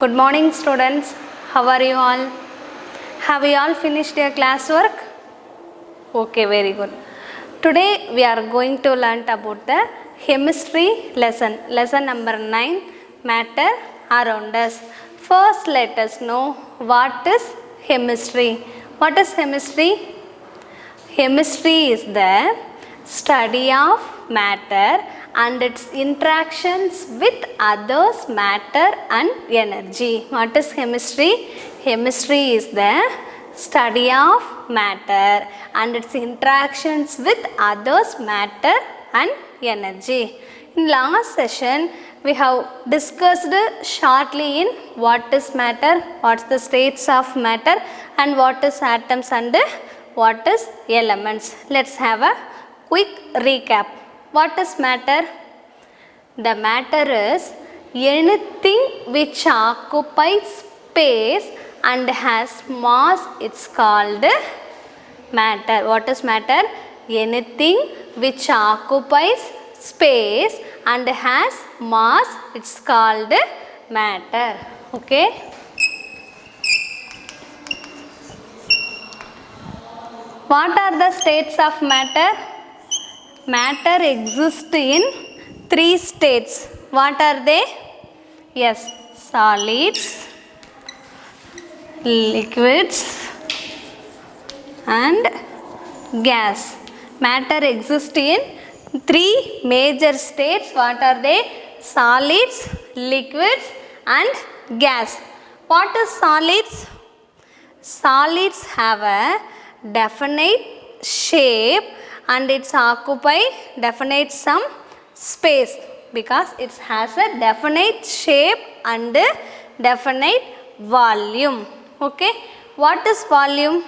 Good morning students, how are you all? Have you all finished your classwork? Okay, very good. Today we are going to learn about the chemistry lesson number 9, matter around us. First let us know what is chemistry. What is chemistry? Chemistry is the study of matter and its interactions with others, matter and energy. What is chemistry? Chemistry is the study of matter and its interactions with others, matter and energy. In last session, we have discussed shortly in what is matter, what's the states of matter and what is atoms and what is elements. Let's have a quick recap. What is matter? The matter is anything which occupies space and has mass, it's called matter. What is matter? Anything which occupies space and has mass, it's called matter. Okay. What are the states of matter? Matter exists in 3 states. What are they? Yes, solids, liquids and gas. Matter exists in 3 major states. What are they? Solids, liquids and gas. What is solids? Solids have a definite shape and it's occupy definite some space because it has a definite shape and definite volume. Okay, what is volume?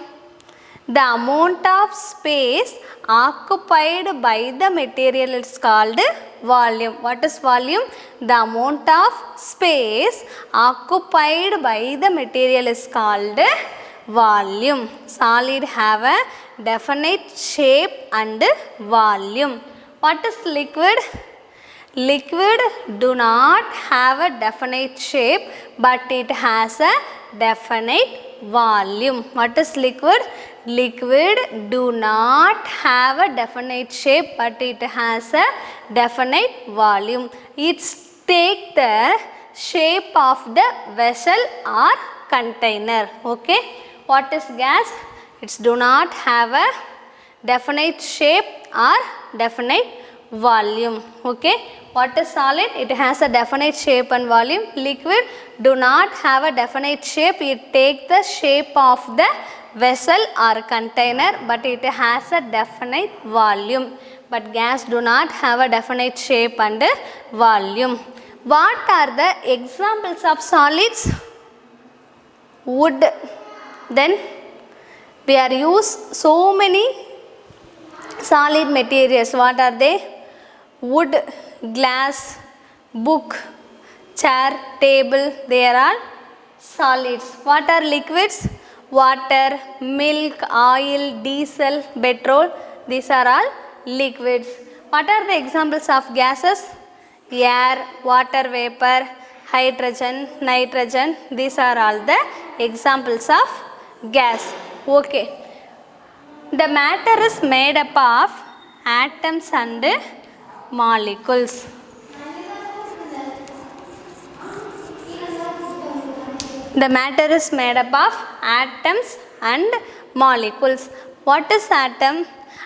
The amount of space occupied by the material is called volume. What is volume? The amount of space occupied by the material is called volume. Solid have a definite shape and volume. What is liquid? Liquid do not have a definite shape but it has a definite volume. What is liquid? Liquid do not have a definite shape but it has a definite volume. It takes the shape of the vessel or container. Okay. What is gas? It do not have a definite shape or definite volume. Okay. What is solid? It has a definite shape and volume. Liquid do not have a definite shape. It takes the shape of the vessel or container but it has a definite volume. But gas do not have a definite shape and volume. What are the examples of solids? Wood. Then we are used so many solid materials. What are they? Wood, glass, book, chair, table, they are all solids. What are liquids? Water, milk, oil, diesel, petrol, these are all liquids. What are the examples of gases? Air, water vapor, hydrogen, nitrogen, these are all the examples of gas. Okay. The matter is made up of atoms and molecules. The matter is made up of atoms and molecules. What is atom?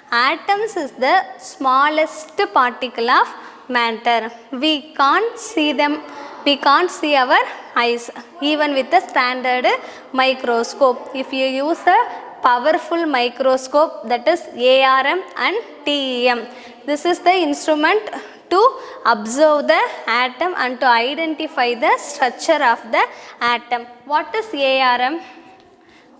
Atoms is the smallest particle of matter. We can't see them. We can't see our eyes even with a standard microscope. If you use a powerful microscope, that is ARM and TEM. This is the instrument to observe the atom and to identify the structure of the atom. What is ARM?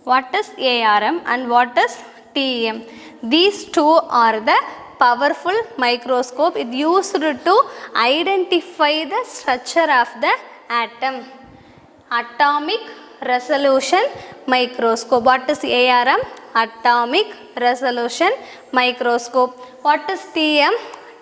What is ARM and what is TEM? These two are the powerful microscope. It used to identify the structure of the atom. Atomic resolution microscope. What is ARM? Atomic resolution microscope. What is TEM?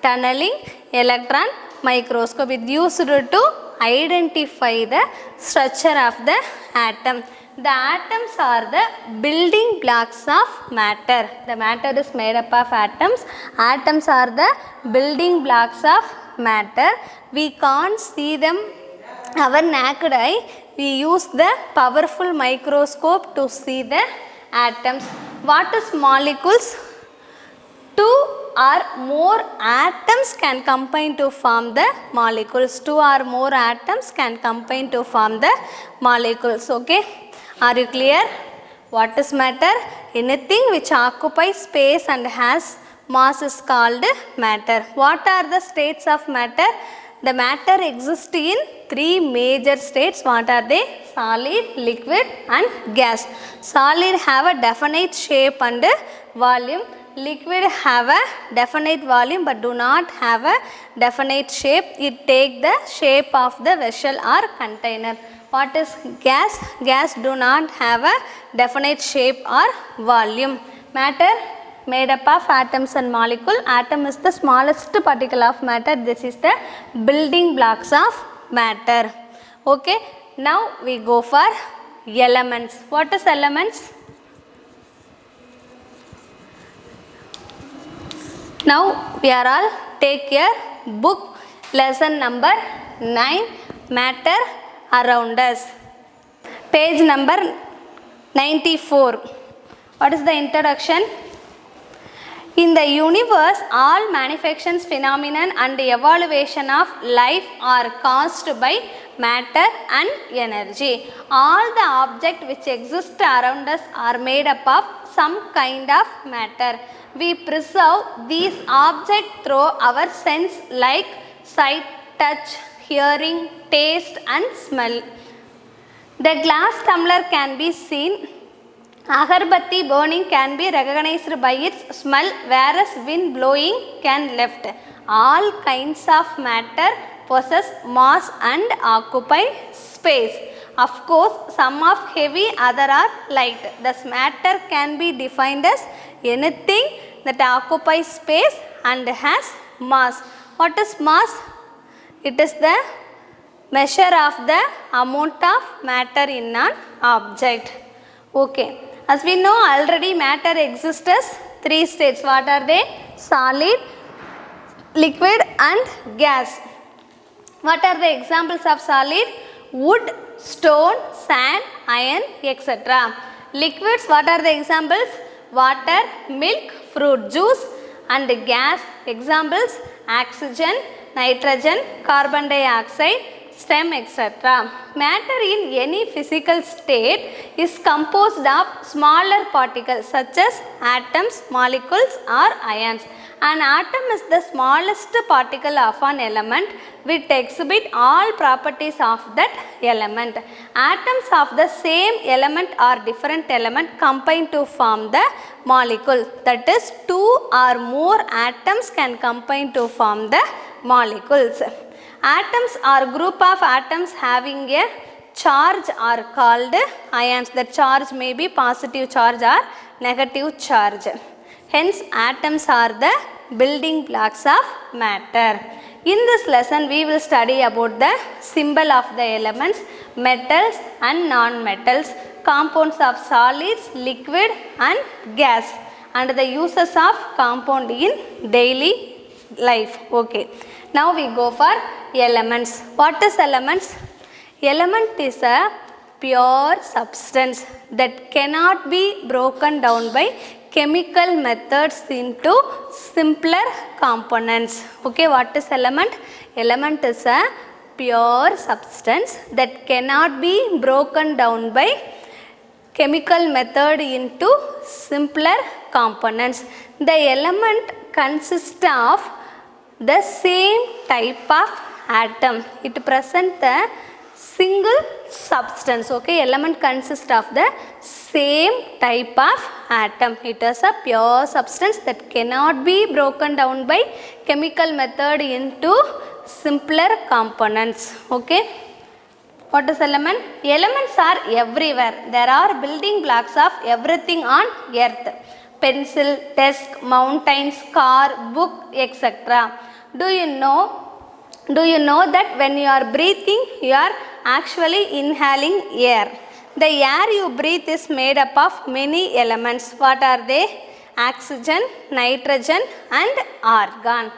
Tunneling electron microscope. It used to identify the structure of the atom. The atoms are the building blocks of matter. The matter is made up of atoms. Atoms are the building blocks of matter. We can't see them our naked eye. We use the powerful microscope to see the atoms. What is molecules? Two or more atoms can combine to form the molecules. Two or more atoms can combine to form the molecules. Okay, are you clear? What is matter? Anything which occupies space and has mass is called matter. What are the states of matter? The matter exists in three major states. What are they? Solid, liquid and gas. Solid have a definite shape and volume. Liquid have a definite volume but do not have a definite shape. It take the shape of the vessel or container. What is gas? Gas do not have a definite shape or volume. Matter made up of atoms and molecule. Atom is the smallest particle of matter. This is the building blocks of matter. Okay, now we go for elements. What is elements? Now we are all take your book, lesson number 9, matter around us, page number 94. What is the introduction? In the universe, all manifestations, phenomenon and evaluation of life are caused by matter and energy. All the objects which exist around us are made up of some kind of matter. We preserve these objects through our sense like sight, touch, hearing, taste and smell. The glass tumbler can be seen. Agarbatti burning can be recognized by its smell, whereas wind blowing can left. All kinds of matter possess mass and occupy space. Of course, some are heavy, other are light. Thus, matter can be defined as anything that occupies space and has mass. What is mass? It is the measure of the amount of matter in an object. Okay, as we know already, matter exists as three states. What are they? Solid, liquid and gas. What are the examples of solid? Wood, stone, sand, iron, etc. Liquids, what are the examples? Water, milk, fruit juice. And gas, examples oxygen, nitrogen, carbon dioxide, stem, etc. Matter in any physical state is composed of smaller particles such as atoms, molecules or ions. An atom is the smallest particle of an element which exhibit all properties of that element. Atoms of the same element or different element combine to form the molecule. That is, two or more atoms can combine to form the molecules. Atoms are group of atoms having a charge are called ions. The charge may be positive charge or negative charge. Hence, atoms are the building blocks of matter. In this lesson, we will study about the symbol of the elements, metals and non-metals, compounds of solids, liquid and gas, and the uses of compound in daily life. Okay. Now we go for elements. What is elements? Element is a pure substance that cannot be broken down by chemical methods into simpler components. Okay, what is element? Element is a pure substance that cannot be broken down by chemical method into simpler components. The element consists of the same type of atom. It presents the single substance. Okay, element consists of the same type of atom. It is a pure substance that cannot be broken down by chemical method into simpler components. Okay, what is element? Elements are everywhere. There are building blocks of everything on earth. Pencil, desk, mountains, car, book, etc. Do you know Do you know that when you are breathing, you are actually inhaling air? The air you breathe is made up of many elements. What are they? Oxygen, nitrogen and argon.